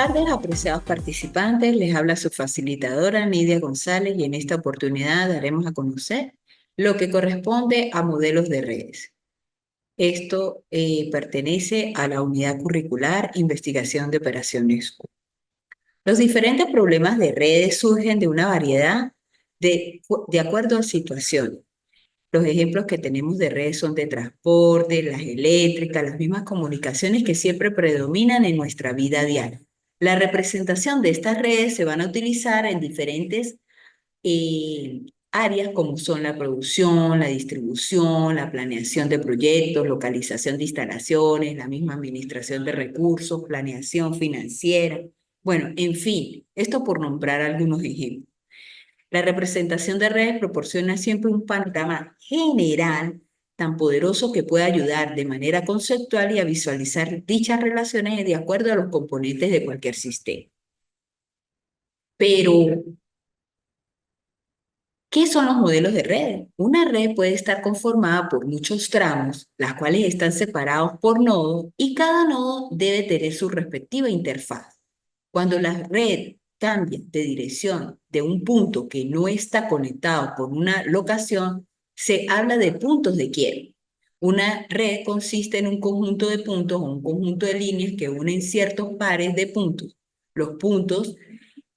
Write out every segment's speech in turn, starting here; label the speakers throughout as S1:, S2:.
S1: tardes, apreciados participantes. Les habla su facilitadora Nidia González y en esta oportunidad daremos a conocer lo que corresponde a modelos de redes. Esto pertenece a la unidad curricular Investigación de Operaciones. Los diferentes problemas de redes surgen de una variedad de acuerdo a situaciones. Los ejemplos que tenemos de redes son de transporte, las eléctricas, las mismas comunicaciones que siempre predominan en nuestra vida diaria. La representación de estas redes se van a utilizar en diferentes áreas como son la producción, la distribución, la planeación de proyectos, localización de instalaciones, la misma administración de recursos, planeación financiera. Bueno, en fin, esto por nombrar algunos ejemplos. La representación de redes proporciona siempre un panorama general tan poderoso que puede ayudar de manera conceptual y a visualizar dichas relaciones de acuerdo a los componentes de cualquier sistema. Pero, ¿qué son los modelos de redes? Una red puede estar conformada por muchos tramos, las cuales están separados por nodos y cada nodo debe tener su respectiva interfaz. Cuando la red cambia de dirección de un punto que no está conectado por una locación, se habla de puntos de quiebre. Una red consiste en un conjunto de puntos o un conjunto de líneas que unen ciertos pares de puntos. Los puntos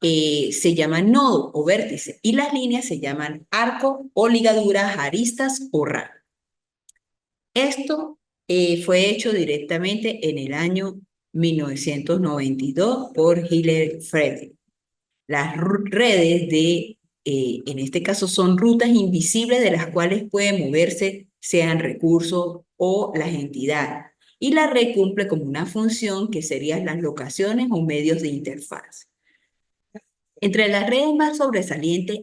S1: se llaman nodo o vértice y las líneas se llaman arco o ligaduras, aristas o rama. Esto fue hecho directamente en el año 1992 por Hiller Friedrich. Las redes en este caso, son rutas invisibles de las cuales pueden moverse, sean recursos o las entidades. Y la red cumple como una función que serían las locaciones o medios de interfaz. Entre las redes más sobresalientes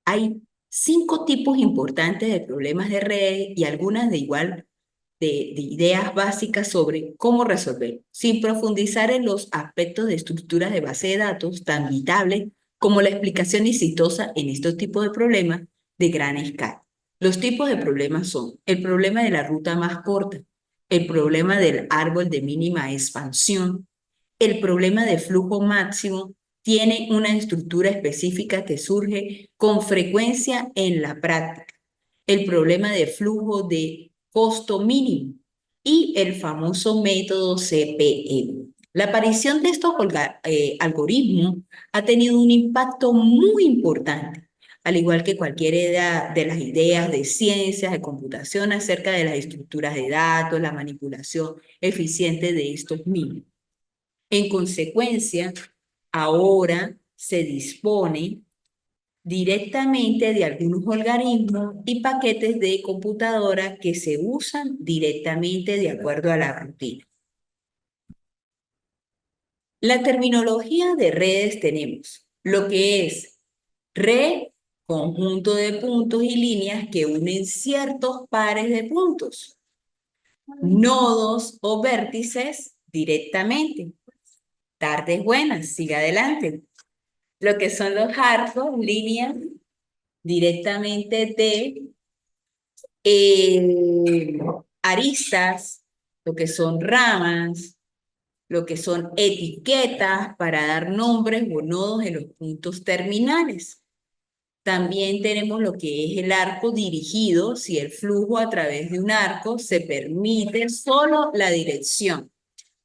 S1: hay 5 tipos importantes de problemas de redes y algunas de ideas básicas sobre cómo resolver, sin profundizar en los aspectos de estructuras de base de datos tan vitales como la explicación exitosa en estos tipos de problemas de gran escala. Los tipos de problemas son el problema de la ruta más corta, el problema del árbol de mínima expansión, el problema de flujo máximo tiene una estructura específica que surge con frecuencia en la práctica. El problema de flujo de costo mínimo y el famoso método CPM. La aparición de estos algoritmos ha tenido un impacto muy importante, al igual que cualquiera de las ideas de ciencias, de computación acerca de las estructuras de datos, la manipulación eficiente de estos mismos. En consecuencia, ahora se dispone directamente de algunos algoritmos y paquetes de computadora que se usan directamente de acuerdo a la rutina. La terminología de redes tenemos lo que es red, conjunto de puntos y líneas que unen ciertos pares de puntos, nodos o vértices directamente. Tardes buenas, siga adelante. Lo que son los arcos, líneas directamente de aristas, lo que son ramas, lo que son etiquetas para dar nombres o nodos en los puntos terminales. También tenemos lo que es el arco dirigido, si el flujo a través de un arco se permite solo la dirección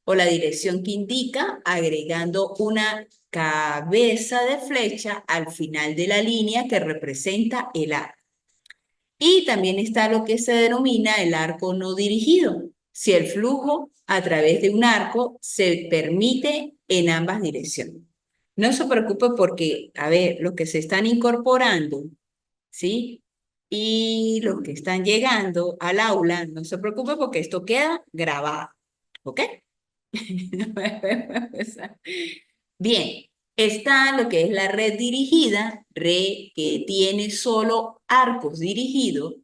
S1: o la dirección que indica agregando una cabeza de flecha al final de la línea que representa el arco. Y también está lo que se denomina el arco no dirigido, si el flujo a través de un arco se permite en ambas direcciones. No se preocupe porque, a ver, los que se están incorporando, ¿sí? Y los que están llegando al aula, no se preocupe porque esto queda grabado, ¿ok? Bien, está lo que es la red dirigida, red que tiene solo arcos dirigidos.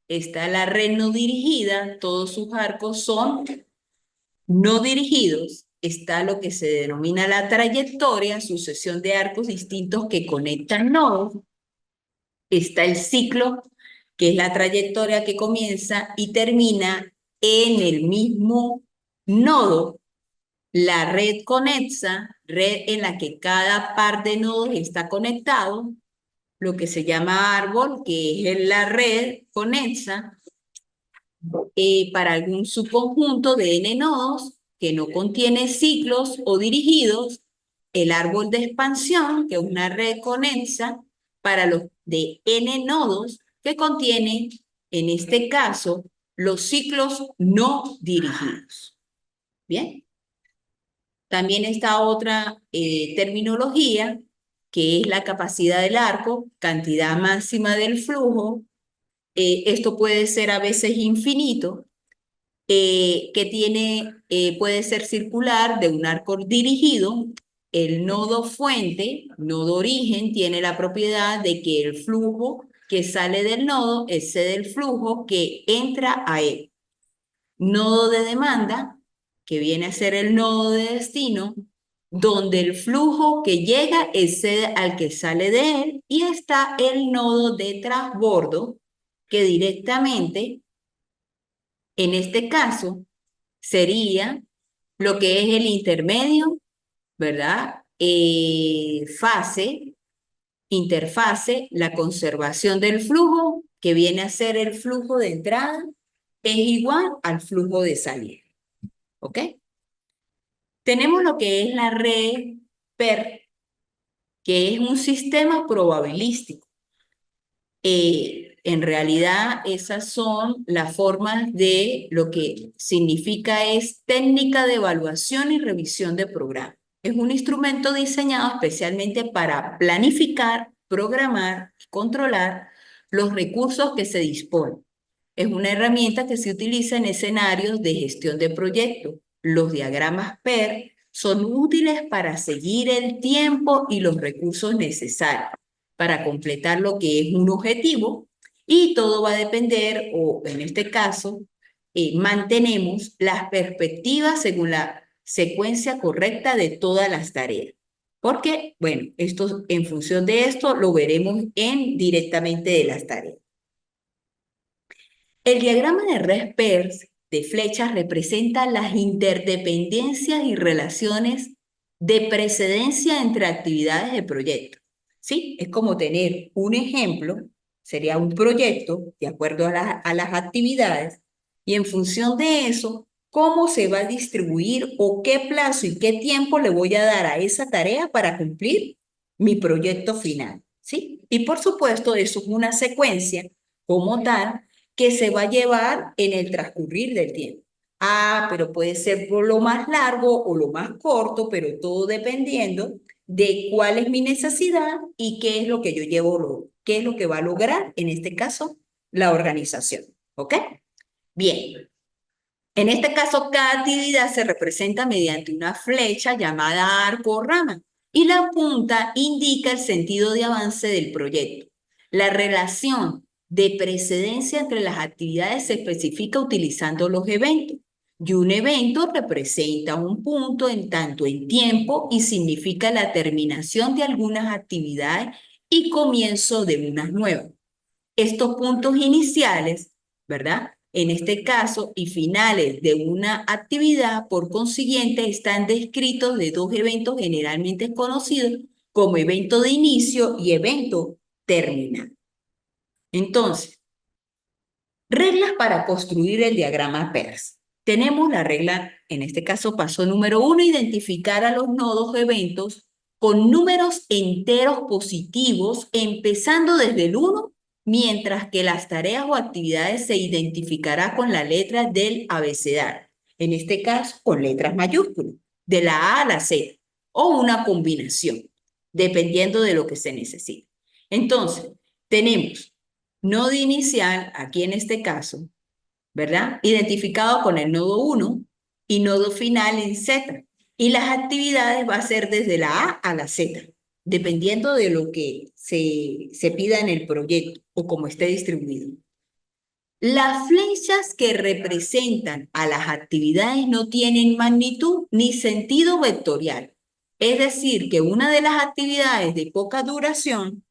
S1: Está la red no dirigida, todos sus arcos son no dirigidos. Está lo que se denomina la trayectoria, sucesión de arcos distintos que conectan nodos. Está el ciclo, que es la trayectoria que comienza y termina en el mismo nodo La red conexa, red en la que cada par de nodos está conectado, lo que se llama árbol, que es la red conexa, para algún subconjunto de n nodos que no contiene ciclos o dirigidos, el árbol de expansión, que es una red conexa para los de n nodos que contiene, en este caso, los ciclos no dirigidos. Bien. También está otra terminología, que es la capacidad del arco, cantidad máxima del flujo. Esto puede ser a veces infinito, que puede ser circular de un arco dirigido. El nodo fuente, nodo origen, tiene la propiedad de que el flujo que sale del nodo excede el flujo que entra a él. Nodo de demanda, que viene a ser el nodo de destino, donde el flujo que llega excede al que sale de él, y está el nodo de transbordo, que directamente, en este caso, sería lo que es el intermedio, ¿verdad? Interfase, la conservación del flujo, que viene a ser el flujo de entrada, es igual al flujo de salida. ¿Ok? Tenemos lo que es la red PER, que es un sistema probabilístico. En realidad, esas son las formas de lo que significa es técnica de evaluación y revisión de programa. Es un instrumento diseñado especialmente para planificar, programar y controlar los recursos que se disponen. Es una herramienta que se utiliza en escenarios de gestión de proyectos. Los diagramas PER son útiles para seguir el tiempo y los recursos necesarios para completar lo que es un objetivo, y todo va a depender, o en este caso, mantenemos las perspectivas según la secuencia correcta de todas las tareas. Porque, bueno, esto, en función de esto lo veremos directamente de las tareas. El diagrama de red PERS de flechas representa las interdependencias y relaciones de precedencia entre actividades de proyecto. ¿Sí? Es como tener un ejemplo, sería un proyecto de acuerdo a las actividades, y en función de eso, cómo se va a distribuir o qué plazo y qué tiempo le voy a dar a esa tarea para cumplir mi proyecto final. ¿Sí? Y por supuesto, eso es una secuencia como tal que se va a llevar en el transcurrir del tiempo. Pero puede ser por lo más largo o lo más corto, pero todo dependiendo de cuál es mi necesidad y qué es lo que yo qué es lo que va a lograr, en este caso, la organización. ¿Ok? Bien. En este caso, cada actividad se representa mediante una flecha llamada arco o rama, y la punta indica el sentido de avance del proyecto. La relación de precedencia entre las actividades se especifica utilizando los eventos, y un evento representa un punto en tanto en tiempo y significa la terminación de algunas actividades y comienzo de unas nuevas. Estos puntos iniciales, ¿verdad? En este caso, y finales de una actividad, por consiguiente, están descritos de dos eventos generalmente conocidos como evento de inicio y evento terminal. Entonces, reglas para construir el diagrama PERS. Tenemos la regla, en este caso, paso número 1, identificar a los nodos o eventos con números enteros positivos, empezando desde el 1, mientras que las tareas o actividades se identificará con la letra del abecedario, en este caso con letras mayúsculas, de la A a la Z, o una combinación, dependiendo de lo que se necesite. Entonces, tenemos nodo inicial, aquí en este caso, ¿verdad? Identificado con el nodo 1 y nodo final en Z. Y las actividades va a ser desde la A a la Z, dependiendo de lo que se pida en el proyecto o como esté distribuido. Las flechas que representan a las actividades no tienen magnitud ni sentido vectorial. Es decir, que una de las actividades de poca duración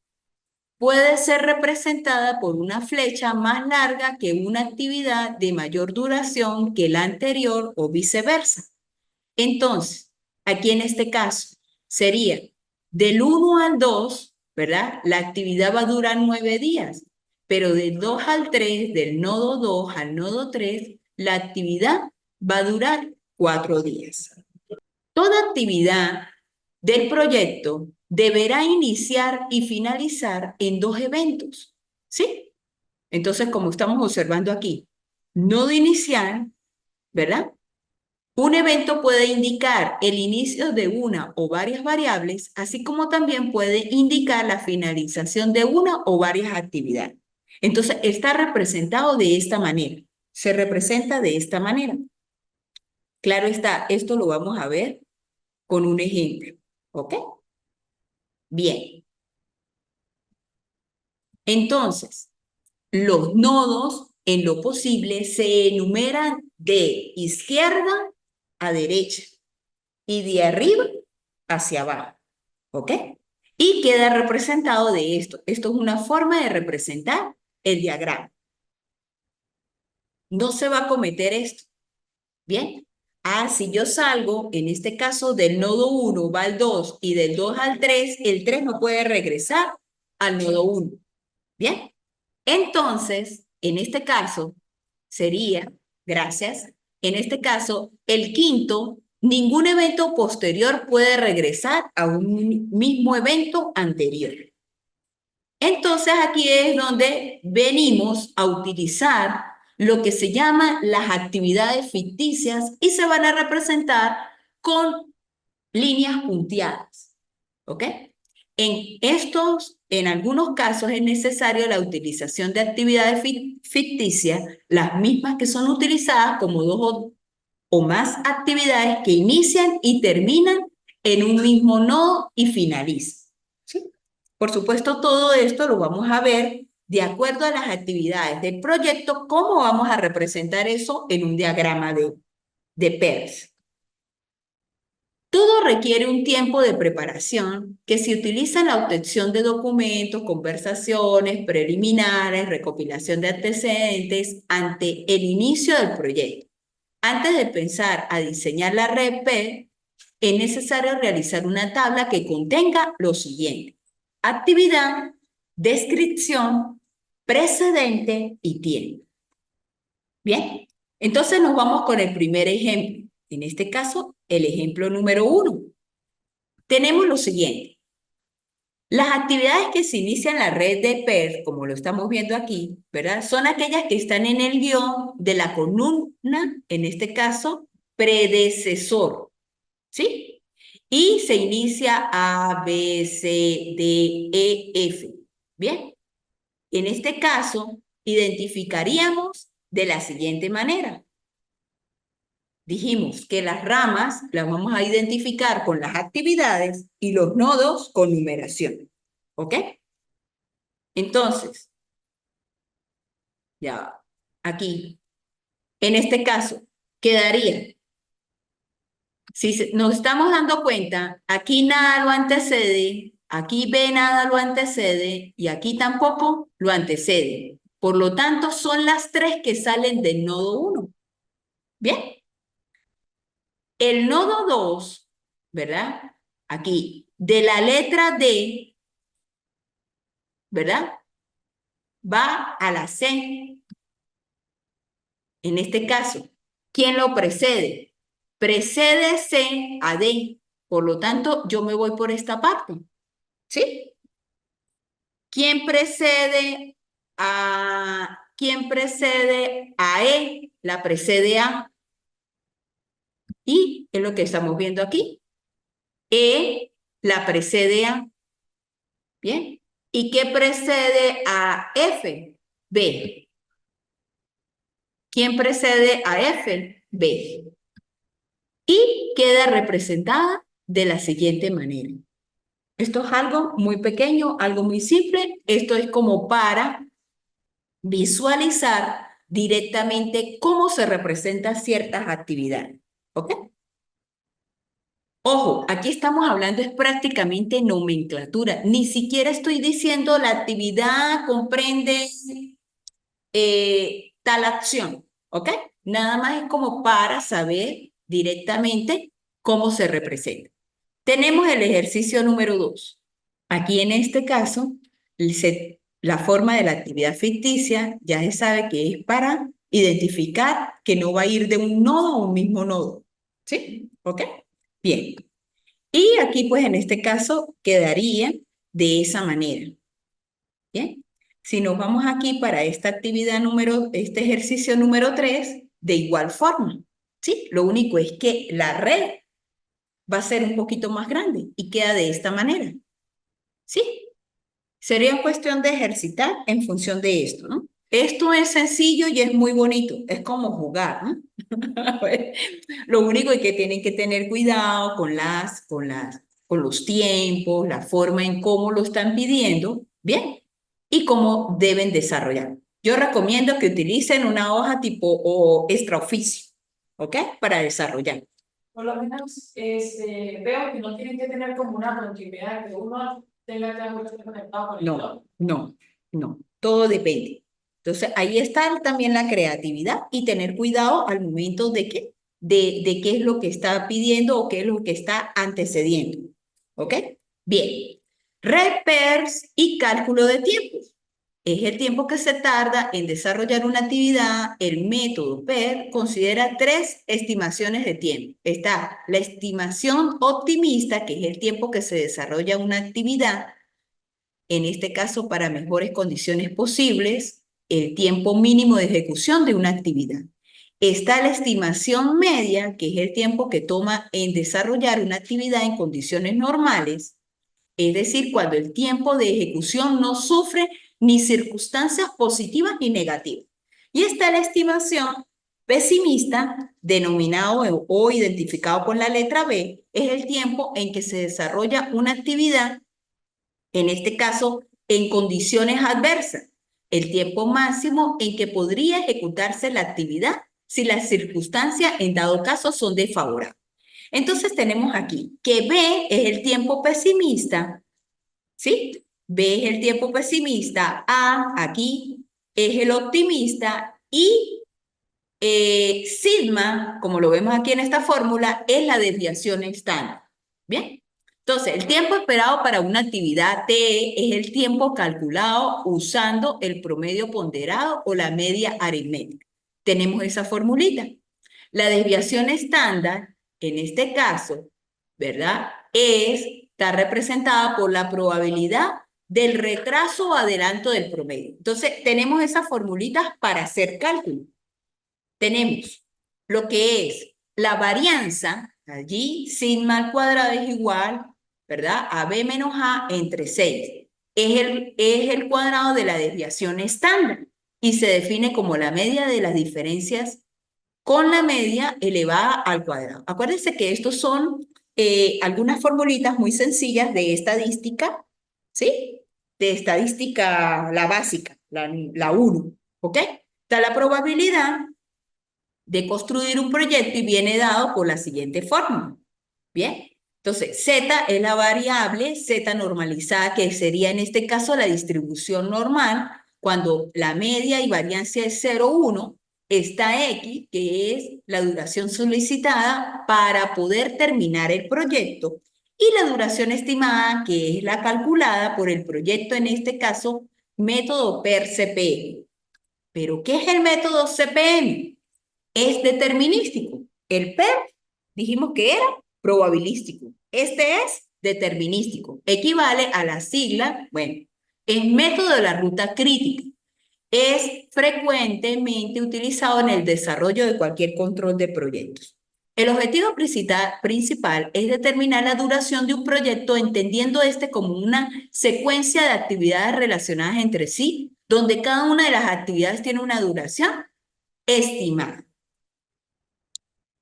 S1: puede ser representada por una flecha más larga que una actividad de mayor duración que la anterior o viceversa. Entonces, aquí en este caso sería del 1 al 2, ¿verdad? La actividad va a durar 9 días, pero del 2 al 3, del nodo 2 al nodo 3, la actividad va a durar 4 días. Toda actividad del proyecto deberá iniciar y finalizar en 2 eventos, ¿sí? Entonces, como estamos observando aquí, nodo inicial, ¿verdad? Un evento puede indicar el inicio de una o varias variables, así como también puede indicar la finalización de una o varias actividades. Entonces, está representado de esta manera. Se representa de esta manera. Claro está, esto lo vamos a ver con un ejemplo. ¿Ok? Bien. Entonces, los nodos, en lo posible, se enumeran de izquierda a derecha y de arriba hacia abajo. ¿Ok? Y queda representado de esto. Esto es una forma de representar el diagrama. No se va a cometer esto. ¿Bien? Ah, si yo salgo, en este caso, del nodo 1 va al 2 y del 2 al 3, el 3 no puede regresar al nodo 1. ¿Bien? Entonces, en este caso, sería, gracias, en este caso, el quinto, ningún evento posterior puede regresar a un mismo evento anterior. Entonces, aquí es donde venimos a utilizar lo que se llama las actividades ficticias y se van a representar con líneas punteadas. ¿Ok? En algunos casos es necesario la utilización de actividades ficticias, las mismas que son utilizadas como dos o más actividades que inician y terminan en un mismo nodo y finalizan. ¿Sí? Por supuesto, todo esto lo vamos a ver de acuerdo a las actividades del proyecto, cómo vamos a representar eso en un diagrama de PERS. Todo requiere un tiempo de preparación que se utiliza en la obtención de documentos, conversaciones, preliminares, recopilación de antecedentes ante el inicio del proyecto. Antes de pensar a diseñar la red P, es necesario realizar una tabla que contenga lo siguiente: actividad, descripción, precedente y tiempo. Bien, entonces nos vamos con el primer ejemplo. En este caso, el ejemplo número 1. Tenemos lo siguiente. Las actividades que se inician en la red de PER, como lo estamos viendo aquí, ¿verdad? Son aquellas que están en el guión de la columna, en este caso, predecesor, ¿sí? Y se inicia A, B, C, D, E, F. Bien, en este caso, identificaríamos de la siguiente manera. Dijimos que las ramas las vamos a identificar con las actividades y los nodos con numeración. ¿Ok? Entonces, ya aquí, en este caso, quedaría, si nos estamos dando cuenta, aquí nada lo antecede, aquí B nada lo antecede y aquí tampoco lo antecede. Por lo tanto, son las tres que salen del nodo 1. ¿Bien? El nodo 2, ¿verdad? Aquí, de la letra D, ¿verdad? Va a la C. En este caso, ¿quién lo precede? Precede C a D. Por lo tanto, yo me voy por esta parte. ¿Sí? ¿Quién precede a E? La precede A. Y es lo que estamos viendo aquí. E la precede A. Bien. ¿Y qué precede a F? B. ¿Quién precede a F? B. Y queda representada de la siguiente manera. Esto es algo muy pequeño, algo muy simple. Esto es como para visualizar directamente cómo se representan ciertas actividades. ¿Ok? Ojo, aquí estamos hablando es prácticamente nomenclatura. Ni siquiera estoy diciendo la actividad comprende tal acción. ¿Ok? Nada más es como para saber directamente ¿Cómo se representa? Tenemos el ejercicio número 2. Aquí en este caso, la forma de la actividad ficticia ya se sabe que es para identificar que no va a ir de un nodo a un mismo nodo. ¿Sí? ¿Ok? Bien. Y aquí, pues, en este caso, quedaría de esa manera. Bien. Si nos vamos aquí para esta actividad este ejercicio número 3, de igual forma. ¿Sí? Lo único es que la red va a ser un poquito más grande y queda de esta manera. ¿Sí? Sería cuestión de ejercitar en función de esto, ¿no? Esto es sencillo y es muy bonito, es como jugar, ¿no? Lo único es que tienen que tener cuidado con los tiempos, la forma en cómo lo están pidiendo, ¿bien? Y cómo deben desarrollar. Yo recomiendo que utilicen una hoja tipo o extraoficio, ¿ok? Para desarrollar.
S2: Por lo menos veo que no tienen que tener como una continuidad, que uno tenga que estar conectado con el otro.
S1: No. Todo depende. Entonces, ahí está también la creatividad y tener cuidado al momento de qué es lo que está pidiendo o qué es lo que está antecediendo. ¿Ok? Bien. Red pairs y cálculo de tiempos. Es el tiempo que se tarda en desarrollar una actividad. El método PER considera 3 estimaciones de tiempo. Está la estimación optimista, que es el tiempo que se desarrolla una actividad, en este caso para mejores condiciones posibles, el tiempo mínimo de ejecución de una actividad. Está la estimación media, que es el tiempo que toma en desarrollar una actividad en condiciones normales, es decir, cuando el tiempo de ejecución no sufre ni circunstancias positivas ni negativas. Y está la estimación pesimista, denominado o identificado con la letra B, es el tiempo en que se desarrolla una actividad, en este caso, en condiciones adversas, el tiempo máximo en que podría ejecutarse la actividad si las circunstancias en dado caso son desfavorables. Entonces tenemos aquí que B es el tiempo pesimista, ¿sí? B es el tiempo pesimista, A aquí es el optimista y sigma, como lo vemos aquí en esta fórmula, es la desviación estándar. ¿Bien? Entonces, el tiempo esperado para una actividad TE es el tiempo calculado usando el promedio ponderado o la media aritmética. Tenemos esa formulita. La desviación estándar, en este caso, ¿verdad? Está representada por la probabilidad del retraso o adelanto del promedio. Entonces, tenemos esas formulitas para hacer cálculo. Tenemos lo que es la varianza, allí sigma al cuadrado es igual, ¿verdad? A B menos A entre 6. Es el cuadrado de la desviación estándar y se define como la media de las diferencias con la media elevada al cuadrado. Acuérdense que estos son algunas formulitas muy sencillas de estadística, ¿sí? De estadística, la básica, la 1, ¿ok? Está la probabilidad de construir un proyecto y viene dado por la siguiente fórmula. Bien, entonces Z es la variable Z normalizada, que sería en este caso la distribución normal, cuando la media y variancia es 0,1, está X, que es la duración solicitada para poder terminar el proyecto, y la duración estimada, que es la calculada por el proyecto, en este caso, método PER-CPM. ¿Pero qué es el método CPM? Es determinístico. El PER dijimos que era probabilístico. Este es determinístico. Equivale a la sigla, bueno, es método de la ruta crítica. Es frecuentemente utilizado en el desarrollo de cualquier control de proyectos. El objetivo principal es determinar la duración de un proyecto, entendiendo este como una secuencia de actividades relacionadas entre sí, donde cada una de las actividades tiene una duración estimada.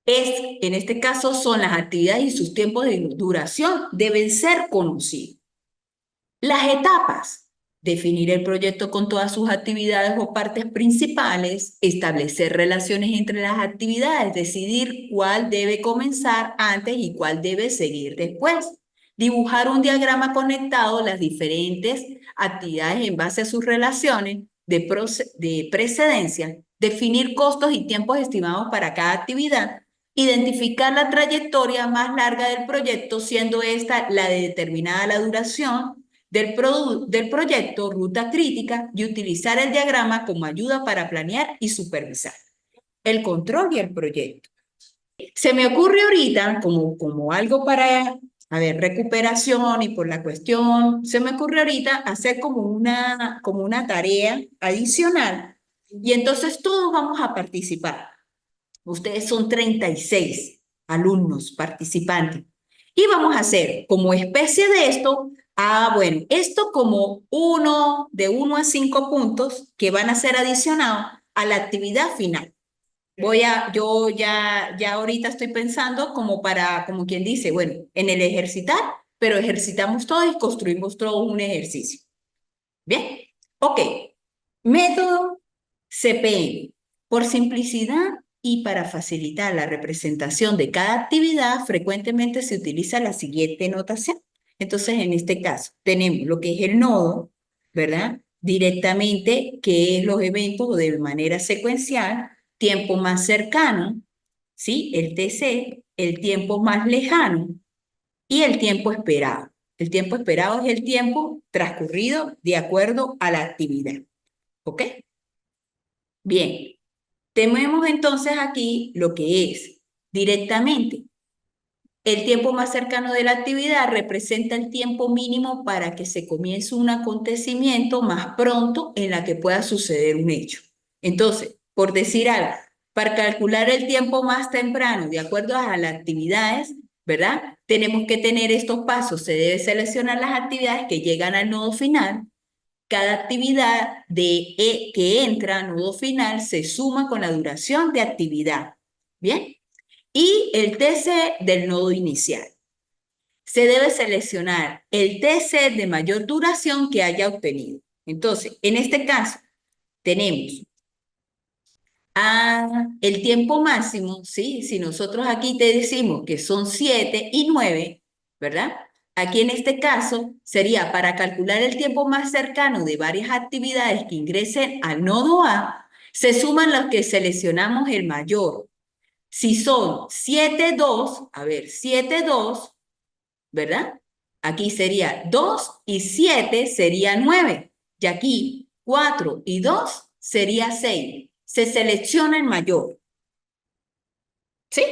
S1: En este caso, son las actividades y sus tiempos de duración deben ser conocidos. Las etapas: definir el proyecto con todas sus actividades o partes principales, establecer relaciones entre las actividades, decidir cuál debe comenzar antes y cuál debe seguir después, dibujar un diagrama conectado las diferentes actividades en base a sus relaciones de precedencia, definir costos y tiempos estimados para cada actividad, identificar la trayectoria más larga del proyecto, siendo esta la de determinada la duración del proyecto, ruta crítica, y utilizar el diagrama como ayuda para planear y supervisar el control y el proyecto. Se me ocurre ahorita como algo para, a ver, recuperación y por la cuestión, se me ocurre ahorita hacer como una tarea adicional y entonces todos vamos a participar. Ustedes son 36 alumnos participantes y vamos a hacer como especie de esto, bueno, esto como de 1 a 5 puntos que van a ser adicionados a la actividad final. Yo ya ahorita estoy pensando como quien dice, bueno, en el ejercitar, pero ejercitamos todo y construimos todo un ejercicio. Bien, ok. Método CPM. Por simplicidad y para facilitar la representación de cada actividad, frecuentemente se utiliza la siguiente notación. Entonces, en este caso, tenemos lo que es el nodo, ¿verdad? Directamente, que es los eventos de manera secuencial, tiempo más cercano, ¿sí? El TC, el tiempo más lejano y el tiempo esperado. El tiempo esperado es el tiempo transcurrido de acuerdo a la actividad. ¿Ok? Bien, tenemos entonces aquí lo que es directamente. El tiempo más cercano de la actividad representa el tiempo mínimo para que se comience un acontecimiento más pronto en la que pueda suceder un hecho. Entonces, por decir algo, para calcular el tiempo más temprano de acuerdo a las actividades, ¿verdad? Tenemos que tener estos pasos. Se debe seleccionar las actividades que llegan al nodo final. Cada actividad que entra a nodo final se suma con la duración de actividad. ¿Bien? Y el TC del nodo inicial. Se debe seleccionar el TC de mayor duración que haya obtenido. Entonces, en este caso, tenemos el tiempo máximo, ¿sí? Si nosotros aquí te decimos que son 7 y 9, ¿verdad? Aquí en este caso sería para calcular el tiempo más cercano de varias actividades que ingresen al nodo A, se suman los que seleccionamos el mayor. Si son 7, 2, a ver, 7, 2, ¿verdad? Aquí sería 2 y 7 sería 9. Y aquí 4 y 2 sería 6. Se selecciona el mayor. ¿Sí?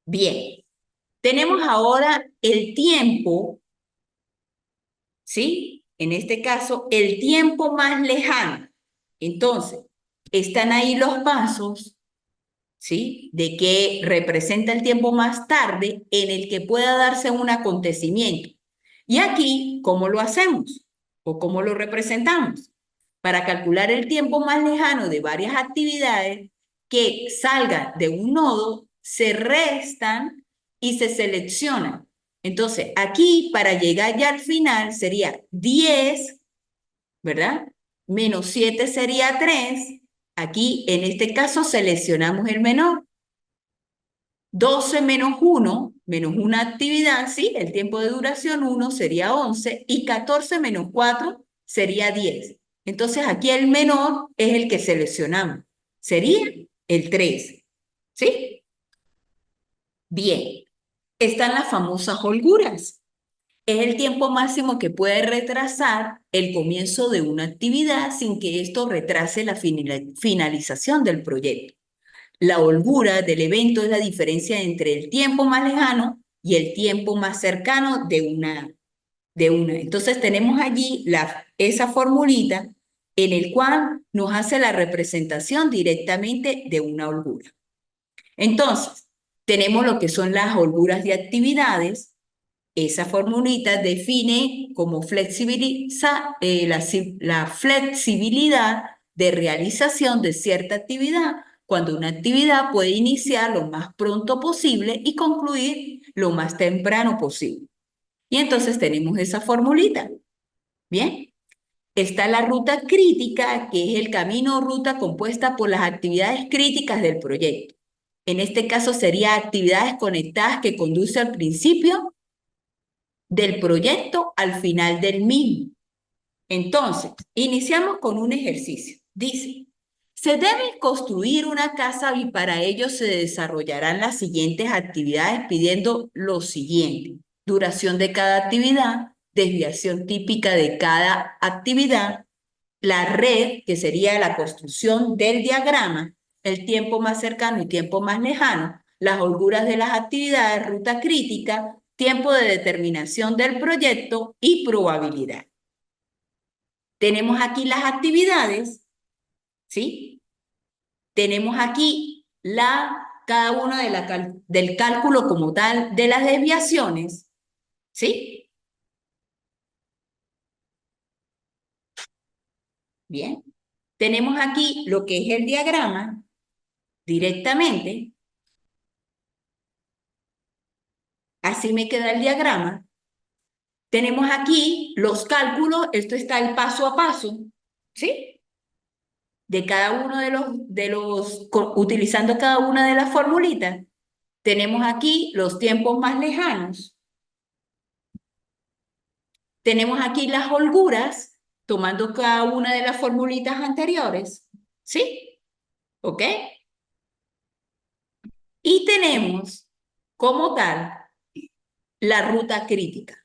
S1: Bien. Tenemos ahora el tiempo, ¿sí? En este caso, el tiempo más lejano. Entonces, están ahí los pasos, ¿sí? De que representa el tiempo más tarde en el que pueda darse un acontecimiento. Y aquí, ¿cómo lo hacemos? ¿O cómo lo representamos? Para calcular el tiempo más lejano de varias actividades que salgan de un nodo, se restan y se seleccionan. Entonces, aquí para llegar ya al final sería 10, ¿verdad? Menos 7 sería 3. Aquí, en este caso, seleccionamos el menor. 12 menos 1, menos una actividad, ¿sí? El tiempo de duración 1 sería 11 y 14 menos 4 sería 10. Entonces aquí el menor es el que seleccionamos. Sería el 3, ¿sí? Bien, están las famosas holguras. Es el tiempo máximo que puede retrasar el comienzo de una actividad sin que esto retrase la finalización del proyecto. La holgura del evento es la diferencia entre el tiempo más lejano y el tiempo más cercano de una. Entonces tenemos allí esa formulita en el cual nos hace la representación directamente de una holgura. Entonces, tenemos lo que son las holguras de actividades. Esa formulita define como la flexibilidad de realización de cierta actividad cuando una actividad puede iniciar lo más pronto posible y concluir lo más temprano posible. Y entonces tenemos esa formulita. Bien, está la ruta crítica, que es el camino o ruta compuesta por las actividades críticas del proyecto. En este caso sería actividades conectadas que conducen al principio del proyecto al final del mismo. Entonces, iniciamos con un ejercicio. Dice, Se debe construir una casa y para ello se desarrollarán las siguientes actividades pidiendo lo siguiente: duración de cada actividad, desviación típica de cada actividad, la red, que sería la construcción del diagrama, el tiempo más cercano y tiempo más lejano, las holguras de las actividades, ruta crítica, tiempo de determinación del proyecto y probabilidad. Tenemos aquí las actividades, ¿sí? Tenemos aquí cada uno del cálculo como tal de las desviaciones, ¿sí? Bien. Tenemos aquí lo que es el diagrama directamente. Así me queda el diagrama. Tenemos aquí los cálculos, esto está el paso a paso, ¿sí? De cada uno utilizando cada una de las formulitas. Tenemos aquí los tiempos más lejanos. Tenemos aquí las holguras, tomando cada una de las formulitas anteriores, ¿sí? ¿Ok? Y tenemos como tal la ruta crítica.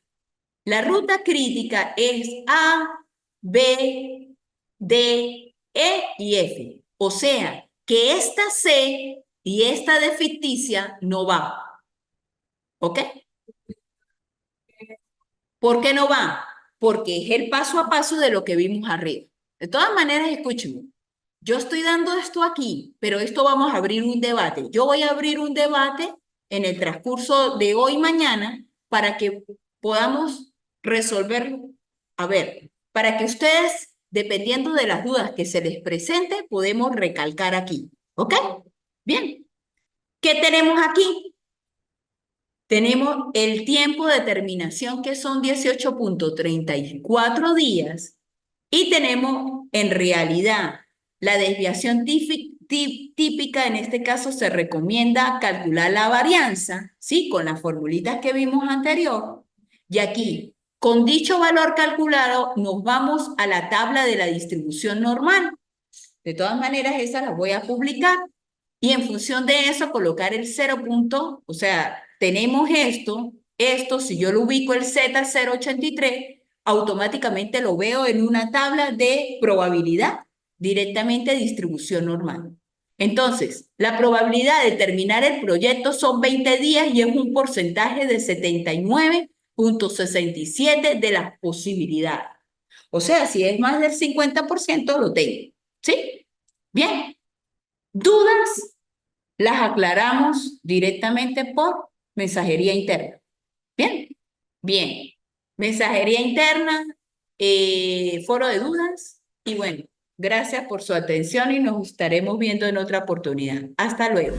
S1: La ruta crítica es A, B, D, E y F. O sea, que esta C y esta de ficticia no va. ¿Ok? ¿Por qué no va? Porque es el paso a paso de lo que vimos arriba. De todas maneras, escúchenme. Yo estoy dando esto aquí, pero esto vamos a abrir un debate. Yo voy a abrir un debate en el transcurso de hoy y mañana para que podamos resolver, a ver, para que ustedes, dependiendo de las dudas que se les presente, podemos recalcar aquí. ¿Ok? Bien. ¿Qué tenemos aquí? Tenemos el tiempo de terminación que son 18.34 días y tenemos en realidad la desviación típica. En este caso se recomienda calcular la varianza, ¿sí? Con las formulitas que vimos anterior. Y aquí, con dicho valor calculado, nos vamos a la tabla de la distribución normal. De todas maneras, esa la voy a publicar. Y en función de eso, colocar el 0 punto, o sea, tenemos esto, si yo lo ubico el Z083, automáticamente lo veo en una tabla de probabilidad, directamente distribución normal. Entonces, la probabilidad de terminar el proyecto son 20 días y es un porcentaje de 79.67 de las posibilidades. O sea, si es más del 50%, lo tengo. ¿Sí? Bien. ¿Dudas? Las aclaramos directamente por mensajería interna. ¿Bien? Bien. Mensajería interna, foro de dudas. Y bueno, gracias por su atención y nos estaremos viendo en otra oportunidad. Hasta luego.